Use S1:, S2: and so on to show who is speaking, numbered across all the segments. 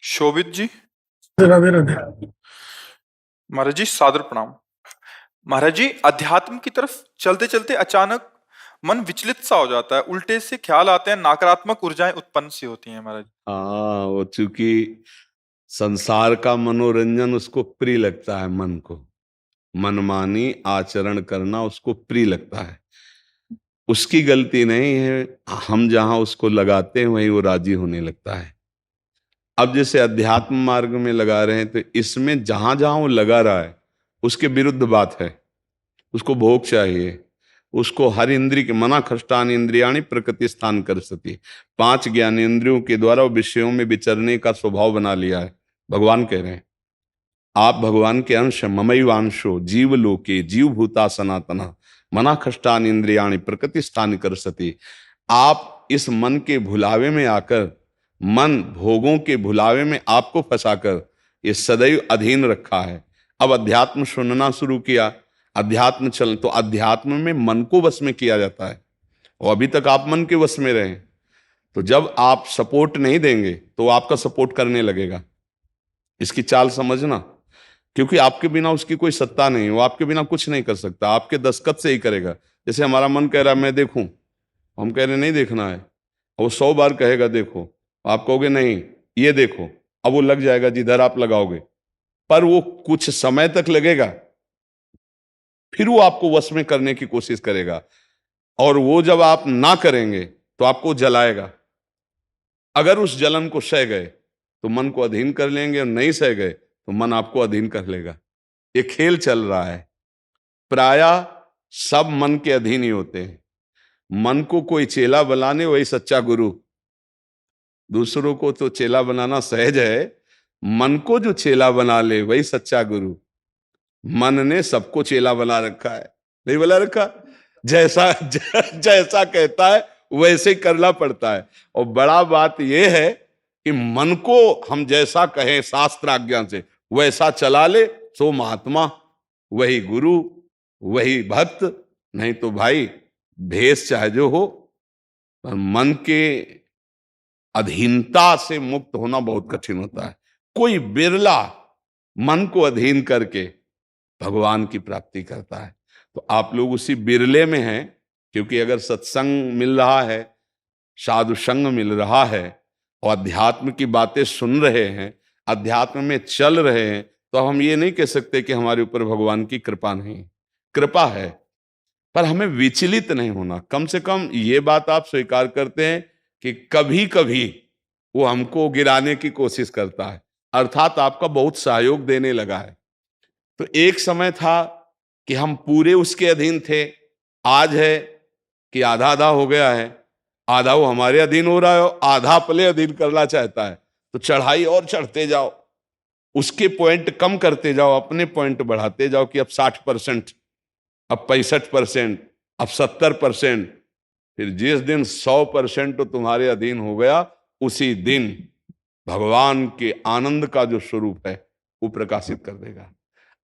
S1: शोभित जी।
S2: राधे राधे।
S1: महाराज जी सादर प्रणाम। महाराज जी, अध्यात्म की तरफ चलते चलते अचानक मन विचलित सा हो जाता है, उल्टे से ख्याल आते हैं, नकारात्मक ऊर्जाएं उत्पन्न सी होती हैं महाराज।
S3: हाँ, वो चूंकि संसार का मनोरंजन उसको प्रिय लगता है, मन को मनमानी आचरण करना उसको प्रिय लगता है। उसकी गलती नहीं है, हम जहां उसको लगाते हैं वहीं वो राजी होने लगता है। अब जैसे अध्यात्म मार्ग में लगा रहे हैं तो इसमें जहां जहां वो लगा रहा है उसके विरुद्ध बात है। उसको भोग चाहिए, उसको हर इंद्रिय के मना खष्टान इंद्रियाणी प्रकृति स्थान कर सती, 5 ज्ञानेंद्रियों के द्वारा वो विषयों में विचरने का स्वभाव बना लिया है। भगवान कह रहे हैं आप भगवान के अंश, ममैवांशो जीव लोके जीव भूता सनातना मना खष्टान इंद्रियाणी प्रकृति स्थान कर सती। आप इस मन के भुलावे में आकर, मन भोगों के भुलावे में आपको फंसाकर ये सदैव अधीन रखा है। अब अध्यात्म सुनना शुरू किया, अध्यात्म चल तो अध्यात्म में मन को वश में किया जाता है और अभी तक आप मन के वश में रहे। तो जब आप सपोर्ट नहीं देंगे तो वो आपका सपोर्ट करने लगेगा। इसकी चाल समझना, क्योंकि आपके बिना उसकी कोई सत्ता नहीं, वो आपके बिना कुछ नहीं कर सकता, आपके दस्तखत से ही करेगा। जैसे हमारा मन कह रहा है मैं देखूं, हम कह रहे नहीं देखना है, वो 100 बार कहेगा देखो, आप कहोगे नहीं ये देखो, अब वो लग जाएगा जिधर आप लगाओगे, पर वो कुछ समय तक लगेगा, फिर वो आपको वश में करने की कोशिश करेगा। और वो जब आप ना करेंगे तो आपको जलाएगा। अगर उस जलन को सह गए तो मन को अधीन कर लेंगे, और नहीं सह गए तो मन आपको अधीन कर लेगा। ये खेल चल रहा है। प्रायः सब मन के अधीन ही होते हैं। मन को कोई चेला बनाने वही सच्चा गुरु। दूसरों को तो चेला बनाना सहज है, मन को जो चेला बना ले वही सच्चा गुरु। मन ने सबको चेला बना रखा है, नहीं बना रखा? जैसा जैसा कहता है वैसे ही करना पड़ता है। और बड़ा बात यह है कि मन को हम जैसा कहें शास्त्र आज्ञा से वैसा चला ले, सो महात्मा, वही गुरु, वही भक्त। नहीं तो भाई भेष चाहे जो हो, पर मन के अधीनता से मुक्त होना बहुत कठिन होता है। कोई बिरला मन को अधीन करके भगवान की प्राप्ति करता है। तो आप लोग उसी बिरले में हैं, क्योंकि अगर सत्संग मिल रहा है, साधु संग मिल रहा है और अध्यात्म की बातें सुन रहे हैं, अध्यात्म में चल रहे हैं, तो हम ये नहीं कह सकते कि हमारे ऊपर भगवान की कृपा नहीं। कृपा है, पर हमें विचलित नहीं होना। कम से कम ये बात आप स्वीकार करते हैं कि कभी कभी वो हमको गिराने की कोशिश करता है, अर्थात आपका बहुत सहयोग देने लगा है। तो एक समय था कि हम पूरे उसके अधीन थे, आज है कि आधा आधा हो गया है। आधा वो हमारे अधीन हो रहा है और आधा अपने अधीन करना चाहता है। तो चढ़ाई और चढ़ते जाओ, उसके पॉइंट कम करते जाओ, अपने पॉइंट बढ़ाते जाओ कि अब 60%, अब 65%, अब 70%। फिर जिस दिन 100% तो तुम्हारे अधीन हो गया, उसी दिन भगवान के आनंद का जो स्वरूप है वो प्रकाशित कर देगा।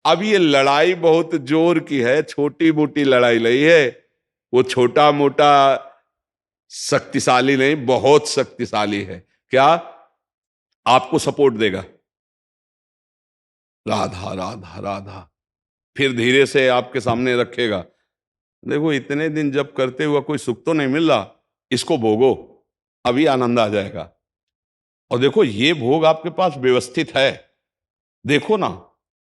S3: अब ये लड़ाई बहुत जोर की है, छोटी मोटी लड़ाई नहीं है। वो छोटा मोटा शक्तिशाली नहीं, बहुत शक्तिशाली है। क्या? आपको सपोर्ट देगा, राधा राधा राधा, फिर धीरे से आपके सामने रखेगा। देखो इतने दिन जब करते हुआ कोई सुख तो नहीं मिल रहा, इसको भोगो, अभी आनंद आ जाएगा। और देखो ये भोग आपके पास व्यवस्थित है, देखो ना,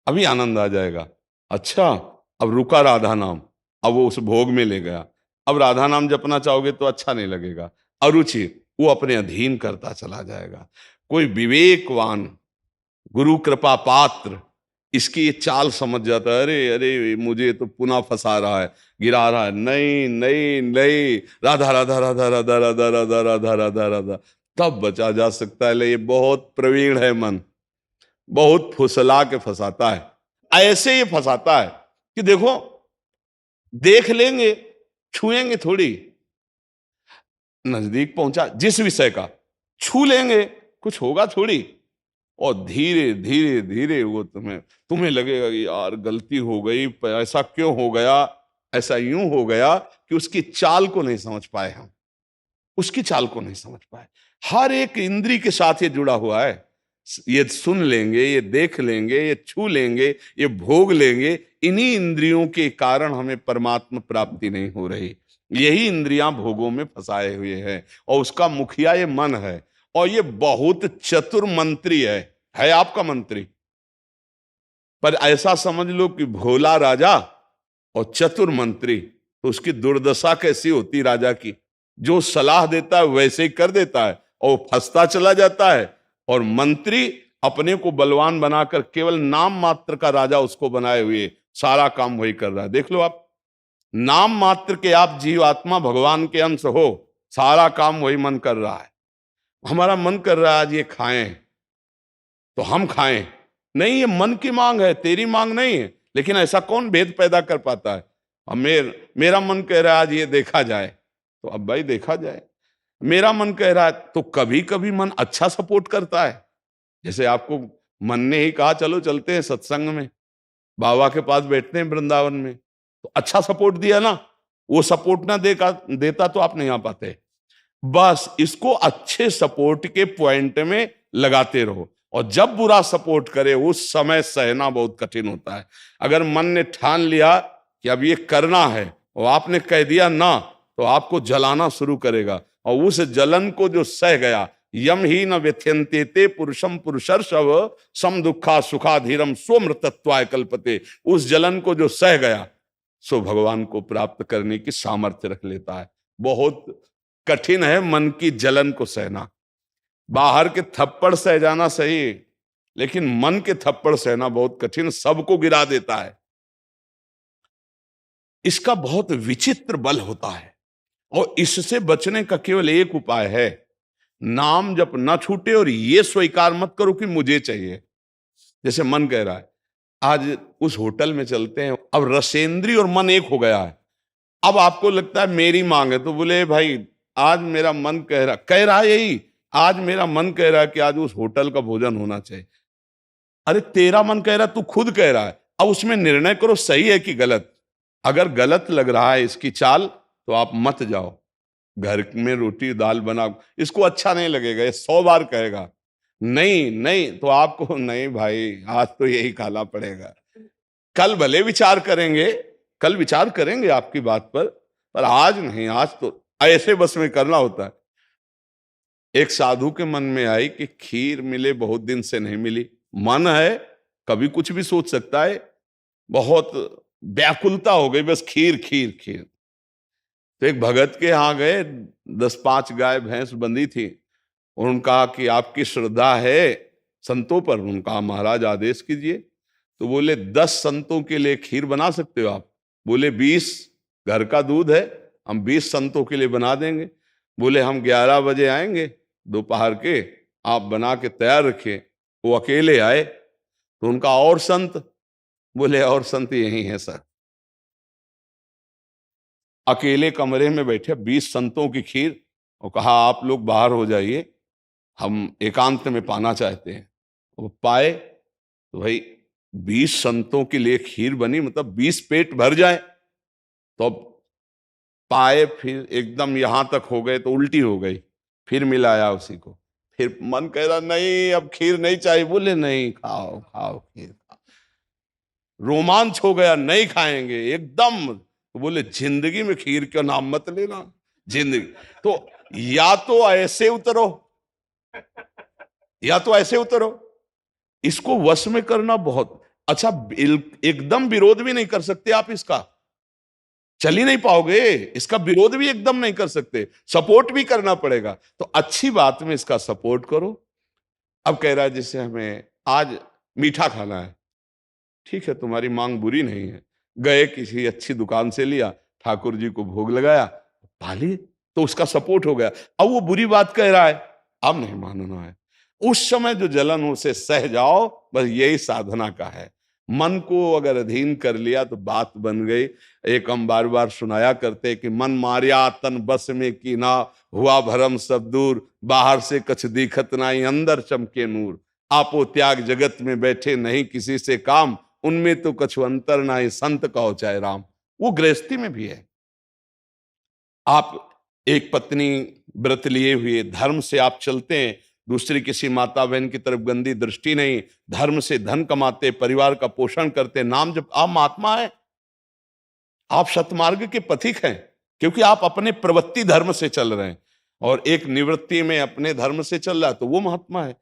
S3: अभी आनंद आ जाएगा। अच्छा, अब रुका राधा नाम, अब वो उस भोग में ले गया। अब राधा नाम जपना चाहोगे तो अच्छा नहीं लगेगा, अरुचि, वो अपने अधीन करता चला जाएगा। कोई विवेकवान गुरु कृपा पात्र इसकी ये चाल समझ जाता है, अरे अरे मुझे तो पुनः फंसा रहा है, गिरा रहा है। नहीं नहीं नहीं, राधा राधा राधा राधा राधा राधा राधा राधा राधा, तब बचा जा सकता है। ले ये बहुत प्रवीण है मन, बहुत फुसला के फंसाता है। ऐसे ही फंसाता है कि देखो देख लेंगे, छुएंगे थोड़ी, नजदीक पहुंचा जिस विषय का, छू लेंगे, कुछ होगा थोड़ी। और धीरे धीरे धीरे वो तुम्हें लगेगा कि यार गलती हो गई, ऐसा क्यों हो गया, ऐसा यूं हो गया कि उसकी चाल को नहीं समझ पाए हम, उसकी चाल को नहीं समझ पाए। हर एक इंद्री के साथ ये जुड़ा हुआ है। ये सुन लेंगे, ये देख लेंगे, ये छू लेंगे, ये भोग लेंगे, इन्हीं इंद्रियों के कारण हमें परमात्मा प्राप्ति नहीं हो रही। यही इंद्रियां भोगों में फंसाए हुए हैं और उसका मुखिया ये मन है। और ये बहुत चतुर मंत्री है आपका मंत्री। पर ऐसा समझ लो कि भोला राजा और चतुर मंत्री, तो उसकी दुर्दशा कैसी होती राजा की। जो सलाह देता है वैसे ही कर देता है और वो फंसता चला जाता है। और मंत्री अपने को बलवान बनाकर केवल नाम मात्र का राजा उसको बनाए हुए सारा काम वही कर रहा है। देख लो आप, नाम मात्र के आप जीवात्मा भगवान के अंश हो, सारा काम वही मन कर रहा है। हमारा मन कर रहा है आज ये खाएं तो हम खाएं, नहीं, ये मन की मांग है, तेरी मांग नहीं है। लेकिन ऐसा कौन भेद पैदा कर पाता है। अब मेरा मन कह रहा है आज ये देखा जाए, तो अब भाई देखा जाए। मेरा मन कह रहा है, तो कभी कभी मन अच्छा सपोर्ट करता है। जैसे आपको मन ने ही कहा चलो चलते हैं सत्संग में, बाबा के पास बैठते हैं वृंदावन में, तो अच्छा सपोर्ट दिया ना। वो सपोर्ट ना देता तो आप नहीं आ पाते। बस इसको अच्छे सपोर्ट के पॉइंट में लगाते रहो। और जब बुरा सपोर्ट करे उस समय सहना बहुत कठिन होता है। अगर मन ने ठान लिया कि अब ये करना है और आपने कह दिया ना, तो आपको जलाना शुरू करेगा। और उस जलन को जो सह गया, यम ही न व्यथ्यन्ते ते पुरुषम पुरुषर्षव सम दुखा सुखाधीरम स्वमृतत्वाय कल्पते, उस जलन को जो सह गया सो भगवान को प्राप्त करने की सामर्थ्य रख लेता है। बहुत कठिन है मन की जलन को सहना। बाहर के थप्पड़ सह जाना सही, लेकिन मन के थप्पड़ सहना बहुत कठिन, सबको गिरा देता है। इसका बहुत विचित्र बल होता है और इससे बचने का केवल एक उपाय है, नाम जप न छूटे और ये स्वीकार मत करो कि मुझे चाहिए। जैसे मन कह रहा है आज उस होटल में चलते हैं, अब रसेंद्री और मन एक हो गया है। अब आपको लगता है मेरी मांग है, तो बोले भाई आज मेरा मन कह रहा है यही, आज मेरा मन कह रहा है कि आज उस होटल का भोजन होना चाहिए। अरे तेरा मन कह रहा है, तू खुद कह रहा है, अब उसमें निर्णय करो सही है कि गलत। अगर गलत लग रहा है इसकी चाल तो आप मत जाओ। घर में रोटी दाल बनाओ, इसको अच्छा नहीं लगेगा, ये 100 बार कहेगा नहीं नहीं, तो आपको नहीं भाई आज तो यही खाना पड़ेगा। कल भले विचार करेंगे, कल विचार करेंगे आपकी बात पर आज नहीं, आज तो ऐसे बस में करना होता है। एक साधु के मन में आई कि खीर मिले, बहुत दिन से नहीं मिली, मन है कभी कुछ भी सोच सकता है, बहुत व्याकुलता हो गई, बस खीर खीर खीर। तो एक भगत के यहाँ गए, 10-5 गाय भैंस बंधी थी। उन्होंने कहा कि आपकी श्रद्धा है संतों पर। उन्होंने कहा महाराज आदेश कीजिए। तो बोले 10 संतों के लिए खीर बना सकते हो आप? बोले 20, घर का दूध है, हम 20 संतों के लिए बना देंगे। बोले हम 11 बजे आएंगे दोपहर के, आप बना के तैयार रखिए। वो अकेले आए तो उनका और संत, बोले और संत यही है सर। अकेले कमरे में बैठे 20 संतों की खीर, और कहा आप लोग बाहर हो जाइए, हम एकांत में पाना चाहते हैं। वो पाए तो भाई 20 संतों के लिए खीर बनी, मतलब 20 पेट भर जाए। तो अब पाए, फिर एकदम यहां तक हो गए तो उल्टी हो गई, फिर मिलाया उसी को। फिर मन कह रहा नहीं अब खीर नहीं चाहिए, बोले नहीं खाओ खाओ खीर खाओ। रोमांच हो गया, नहीं खाएंगे एकदम। तो बोले जिंदगी में खीर का नाम मत लेना, जिंदगी। तो या तो ऐसे उतरो, या तो ऐसे उतरो। इसको वश में करना बहुत अच्छा। एकदम विरोध भी नहीं कर सकते आप इसका, चल ही नहीं पाओगे। इसका विरोध भी एकदम नहीं कर सकते, सपोर्ट भी करना पड़ेगा। तो अच्छी बात में इसका सपोर्ट करो। अब कह रहा है जैसे हमें आज मीठा खाना है, ठीक है तुम्हारी मांग बुरी नहीं है। गए किसी अच्छी दुकान से लिया, ठाकुर जी को भोग लगाया, पा लिए, तो उसका सपोर्ट हो गया। अब वो बुरी बात कह रहा है, अब नहीं मानना है। उस समय जो जलन हो उसे सह जाओ, बस यही साधना का है। मन को अगर अधीन कर लिया तो बात बन गई। एक हम बार बार सुनाया करते कि मन मारिया तन बस में की ना, हुआ भरम सब दूर, बाहर से कछ दिखत नाई, अंदर चमके नूर। आपो त्याग जगत में बैठे नहीं किसी से काम, उनमें तो कछु अंतर नाई, संत कहो चाहे राम। वो गृहस्थी में भी है। आप एक पत्नी व्रत लिए हुए धर्म से आप चलते हैं, दूसरी किसी माता बहन की तरफ गंदी दृष्टि नहीं, धर्म से धन कमाते, परिवार का पोषण करते, नाम जब आप महात्मा है, आप सतमार्ग के पथिक हैं, क्योंकि आप अपने प्रवृत्ति धर्म से चल रहे हैं और एक निवृत्ति में अपने धर्म से चल रहा है, तो वो महात्मा है।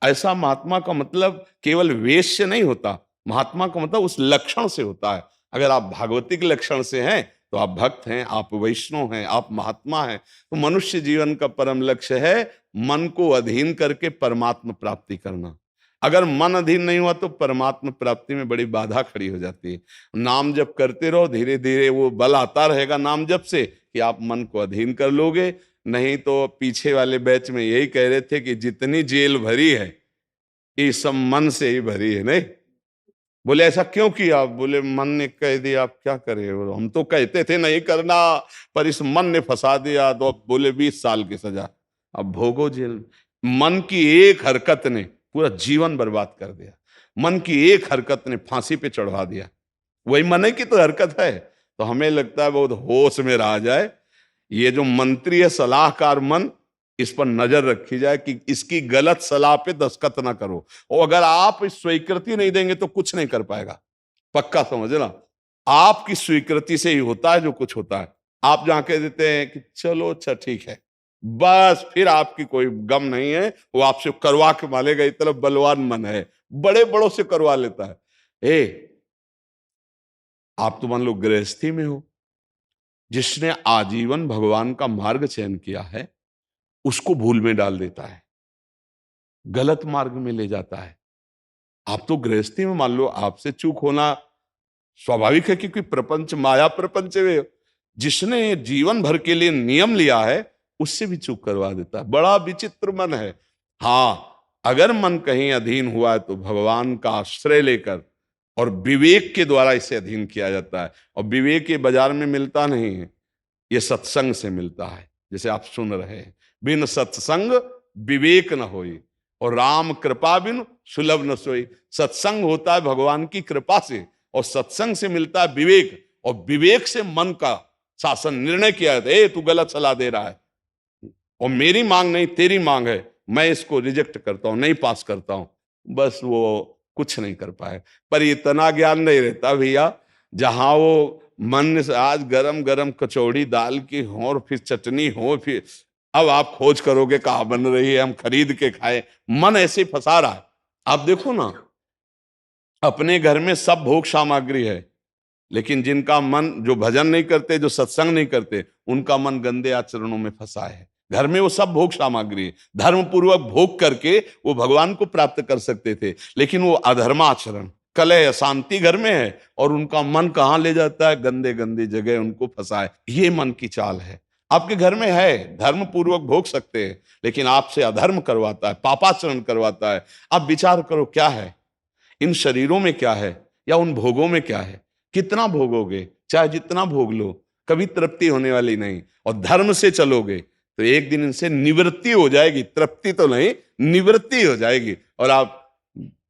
S3: ऐसा महात्मा का मतलब केवल वेश से नहीं होता, महात्मा का मतलब उस लक्षण से होता है। अगर आप भागवतिक लक्षण से हैं तो आप भक्त हैं, आप वैष्णव हैं, आप महात्मा हैं। तो मनुष्य जीवन का परम लक्ष्य है मन को अधीन करके परमात्मा प्राप्ति करना। अगर मन अधीन नहीं हुआ तो परमात्मा प्राप्ति में बड़ी बाधा खड़ी हो जाती है। नाम जप करते रहो, धीरे धीरे वो बल आता रहेगा नाम जप से कि आप मन को अधीन कर लोगे। नहीं तो पीछे वाले बैच में यही कह रहे थे कि जितनी जेल भरी है ये सब मन से ही भरी है। नहीं बोले ऐसा क्यों किया? बोले मन ने कह दिया, आप क्या करें, हम तो कहते थे नहीं करना, पर इस मन ने फंसा दिया। तो बोले 20 साल की सजा, अब भोगो जेल। मन की एक हरकत ने पूरा जीवन बर्बाद कर दिया, मन की एक हरकत ने फांसी पे चढ़वा दिया। वही मन की तो हरकत है। तो हमें लगता है बहुत होश में रहा जाए, ये जो मंत्री है सलाहकार मन, इस पर नजर रखी जाए कि इसकी गलत सलाह पे दस्तखत ना करो। और अगर आप इस स्वीकृति नहीं देंगे तो कुछ नहीं कर पाएगा, पक्का समझना। आपकी स्वीकृति से ही होता है जो कुछ होता है। आप जहां कह देते हैं कि चलो अच्छा ठीक है, बस फिर आपकी कोई गम नहीं है, वो आपसे करवा के मालेगा। इतना बलवान मन है, बड़े बड़ों से करवा लेता है। आप तो मान लो गृहस्थी में हो, जिसने आजीवन भगवान का मार्ग चयन किया है उसको भूल में डाल देता है, गलत मार्ग में ले जाता है। आप तो गृहस्थी में मान लो आपसे चूक होना स्वाभाविक है, क्योंकि प्रपंच माया प्रपंच में जिसने जीवन भर के लिए नियम लिया है उससे भी चूक करवा देता है। बड़ा विचित्र मन है। हाँ, अगर मन कहीं अधीन हुआ है तो भगवान का आश्रय लेकर और विवेक के द्वारा इसे अधीन किया जाता है। और विवेक ये बाजार में मिलता नहीं है, ये सत्संग से मिलता है। जैसे आप सुन रहे हैं, बिन सत्संग विवेक न होई और राम कृपा बिन सुलभ न सोई। सत्संग होता है भगवान की कृपा से और सत्संग से मिलता है विवेक, और विवेक से मन का शासन। निर्णय किया जाता है, तू गलत सलाह दे रहा है और मेरी मांग नहीं तेरी मांग है, मैं इसको रिजेक्ट करता हूं, नहीं पास करता हूं। बस वो कुछ नहीं कर पाए। पर इतना ज्ञान नहीं रहता भैया, जहां वो मन से आज गरम गरम कचौड़ी दाल की हो और फिर चटनी हो, फिर अब आप खोज करोगे कहाँ बन रही है, हम खरीद के खाए। मन ऐसे फंसा रहा है। आप देखो ना, अपने घर में सब भोग सामग्री है, लेकिन जिनका मन, जो भजन नहीं करते, जो सत्संग नहीं करते, उनका मन गंदे आचरणों में फंसा है। घर में वो सब भोग सामग्री है, धर्म पूर्वक भोग करके वो भगवान को प्राप्त कर सकते थे, लेकिन वो अधर्माचरण, कलह, अशांति घर में है और उनका मन कहां ले जाता है? गंदे गंदी जगह उनको फंसाए। ये मन की चाल है। आपके घर में है, धर्म पूर्वक भोग सकते हैं, लेकिन आपसे अधर्म करवाता है, पापाचरण करवाता है। आप विचार करो क्या है इन शरीरों में, क्या है या उन भोगों में क्या है? कितना भोगोगे? चाहे जितना भोग लो, कभी तृप्ति होने वाली नहीं। और धर्म से चलोगे तो एक दिन इनसे निवृत्ति हो जाएगी, तृप्ति तो नहीं, निवृत्ति हो जाएगी और आप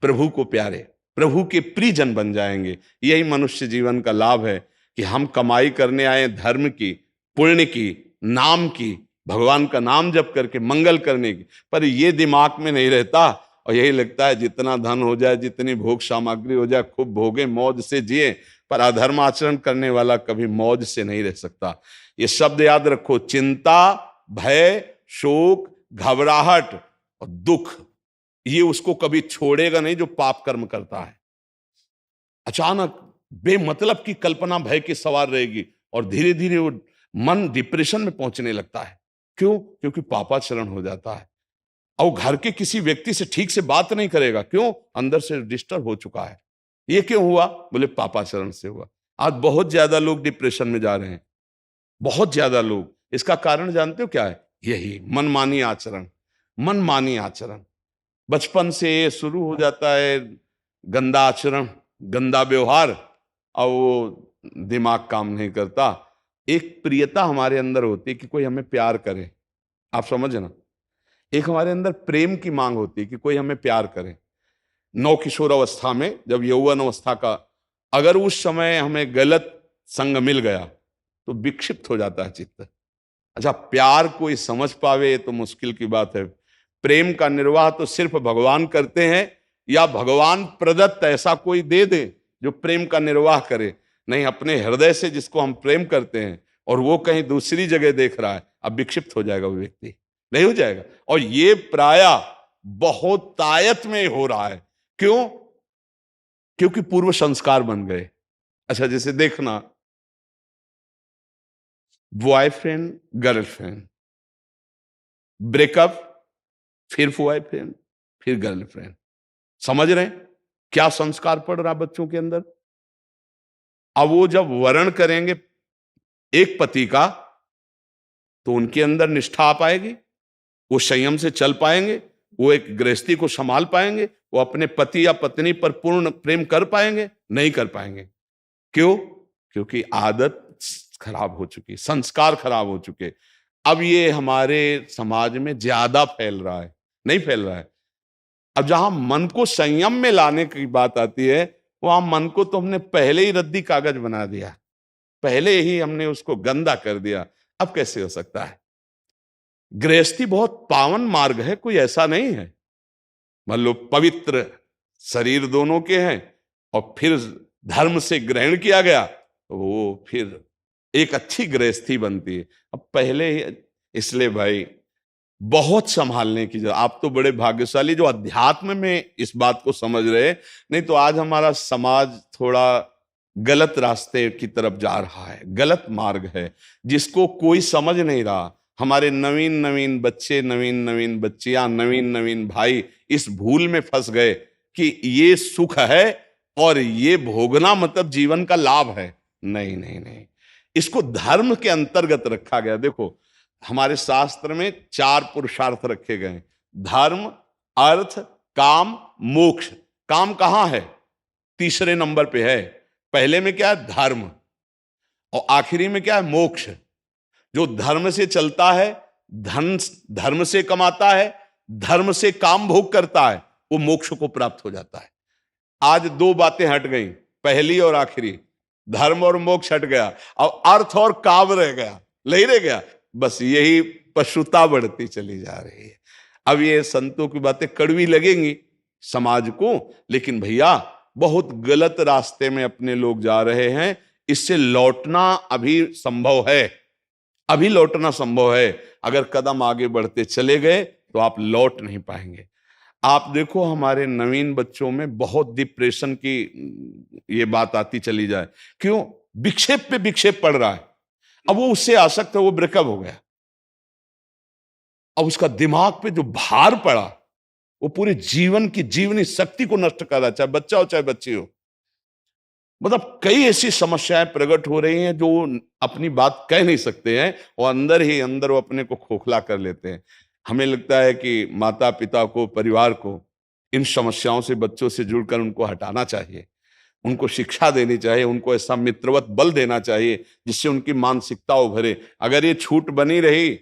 S3: प्रभु को प्यारे, प्रभु के प्रियजन बन जाएंगे। यही मनुष्य जीवन का लाभ है कि हम कमाई करने आए धर्म की, पुण्य की, नाम की, भगवान का नाम जप करके मंगल करने की, पर ये दिमाग में नहीं रहता और यही लगता है जितना धन हो जाए, जितनी भोग सामग्री हो जाए, खूब भोगे, मौज से जिए। पर अधर्म आचरण करने वाला कभी मौज से नहीं रह सकता। ये शब्द याद रखो, चिंता, भय, शोक, घबराहट और दुख, ये उसको कभी छोड़ेगा नहीं जो पाप कर्म करता है। अचानक बेमतलब की कल्पना भय की सवार रहेगी और धीरे धीरे वो मन डिप्रेशन में पहुंचने लगता है। क्यों? क्योंकि पापाचरण हो जाता है। और घर के किसी व्यक्ति से ठीक से बात नहीं करेगा। क्यों? अंदर से डिस्टर्ब हो चुका है। ये क्यों हुआ? बोले पापाचरण से हुआ। आज बहुत ज्यादा लोग डिप्रेशन में जा रहे हैं, बहुत ज्यादा लोग। इसका कारण जानते हो क्या है? यही मनमानी आचरण। मनमानी आचरण बचपन से शुरू हो जाता है, गंदा आचरण, गंदा व्यवहार, और वो दिमाग काम नहीं करता। एक प्रियता हमारे अंदर होती है कि कोई हमें प्यार करे, आप समझ ना। एक हमारे अंदर प्रेम की मांग होती है कि कोई हमें प्यार करे। नौ किशोर अवस्था में, जब यौवन अवस्था का, अगर उस समय हमें गलत संग मिल गया तो विक्षिप्त हो जाता है चित्त। अच्छा, प्यार कोई समझ पावे तो मुश्किल की बात है। प्रेम का निर्वाह तो सिर्फ भगवान करते हैं, या भगवान प्रदत्त ऐसा कोई दे दे जो प्रेम का निर्वाह करे। नहीं, अपने हृदय से जिसको हम प्रेम करते हैं और वो कहीं दूसरी जगह देख रहा है, अब विक्षिप्त हो जाएगा वो व्यक्ति, नहीं हो जाएगा। और ये प्राय बहुत तायत में हो रहा है। क्यों? क्योंकि पूर्व संस्कार बन गए। अच्छा, जैसे देखना, बॉयफ्रेंड गर्लफ्रेंड, ब्रेकअप, फिर बॉयफ्रेंड, फिर गर्लफ्रेंड। समझ रहे हैं क्या संस्कार पड़ रहा बच्चों के अंदर? अब वो जब वर्ण करेंगे एक पति का, तो उनके अंदर निष्ठा आ पाएगी, वो संयम से चल पाएंगे, वो एक गृहस्थी को संभाल पाएंगे, वो अपने पति या पत्नी पर पूर्ण प्रेम कर पाएंगे? नहीं कर पाएंगे। क्यों? क्योंकि आदत खराब हो चुकी, संस्कार खराब हो चुके। अब ये हमारे समाज में ज्यादा फैल रहा है, नहीं फैल रहा है। अब जहां मन को संयम में लाने की बात आती है, वहां मन को तो हमने पहले ही रद्दी कागज बना दिया, पहले ही हमने उसको गंदा कर दिया। अब कैसे हो सकता है? गृहस्थी बहुत पावन मार्ग है, कोई ऐसा नहीं है। मान लो पवित्र शरीर दोनों के हैं और फिर धर्म से ग्रहण किया गया, तो वो फिर एक अच्छी गृहस्थी बनती है। अब पहले ही, इसलिए भाई बहुत संभालने की जरूरत। आप तो बड़े भाग्यशाली जो अध्यात्म में इस बात को समझ रहे, नहीं तो आज हमारा समाज थोड़ा गलत रास्ते की तरफ जा रहा है, गलत मार्ग है जिसको कोई समझ नहीं रहा। हमारे नवीन नवीन बच्चे, नवीन नवीन बच्चियां, नवीन नवीन भाई इस भूल में फंस गए कि ये सुख है और ये भोगना मतलब जीवन का लाभ है। नहीं नहीं नहीं, इसको धर्म के अंतर्गत रखा गया। देखो, हमारे शास्त्र में 4 पुरुषार्थ रखे गए: धर्म, अर्थ, काम, मोक्ष। काम कहां है? तीसरे नंबर पे है। पहले में क्या है? धर्म। और आखिरी में क्या है? मोक्ष। जो धर्म से चलता है, धन धर्म से कमाता है, धर्म से काम भोग करता है, वो मोक्ष को प्राप्त हो जाता है। आज 2 बातें हट गई, पहली और आखिरी। धर्म और मोक्ष हट गया, अब अर्थ और काम रह गया, नहीं रह गया। बस यही पशुता बढ़ती चली जा रही है। अब ये संतों की बातें कड़वी लगेंगी समाज को, लेकिन भैया बहुत गलत रास्ते में अपने लोग जा रहे हैं। इससे लौटना अभी संभव है, अभी लौटना संभव है। अगर कदम आगे बढ़ते चले गए तो आप लौट नहीं पाएंगे। आप देखो, हमारे नवीन बच्चों में बहुत डिप्रेशन की ये बात आती चली जाए। क्यों? विक्षेप पे विक्षेप पड़ रहा है। अब वो उससे आसक्त है, वो ब्रेकअप हो गया, अब उसका दिमाग पे जो भार पड़ा वो पूरे जीवन की जीवनी शक्ति को नष्ट कर रहा, चाहे बच्चा हो चाहे बच्ची हो। मतलब कई ऐसी समस्याएं प्रकट हो रही हैं जो अपनी बात कह नहीं सकते हैं और अंदर ही अंदर वो अपने को खोखला कर लेते हैं। हमें लगता है कि माता पिता को, परिवार को इन समस्याओं से, बच्चों से जुड़कर उनको हटाना चाहिए, उनको शिक्षा देनी चाहिए, उनको ऐसा मित्रवत बल देना चाहिए जिससे उनकी मानसिकता उभरे। अगर ये छूट बनी रही,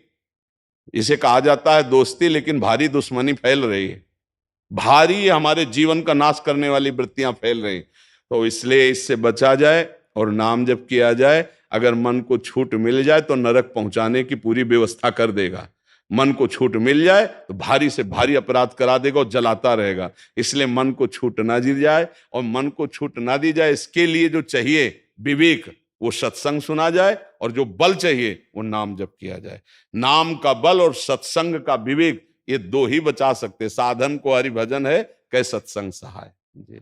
S3: इसे कहा जाता है दोस्ती, लेकिन भारी दुश्मनी फैल रही है, भारी हमारे जीवन का नाश करने वाली वृत्तियां फैल रही। तो इसलिए इससे बचा जाए और नाम जप किया जाए। अगर मन को छूट मिल जाए तो नरक पहुंचाने की पूरी व्यवस्था कर देगा। मन को छूट मिल जाए तो भारी से भारी अपराध करा देगा और जलाता रहेगा। इसलिए मन को छूट ना दी जाए, और मन को छूट ना दी जाए इसके लिए जो चाहिए विवेक, वो सत्संग सुना जाए, और जो बल चाहिए वो नाम जप किया जाए। नाम का बल और सत्संग का विवेक, ये 2 ही बचा सकते। साधन को हरि भजन है, कै सत्संग सहाय। जी।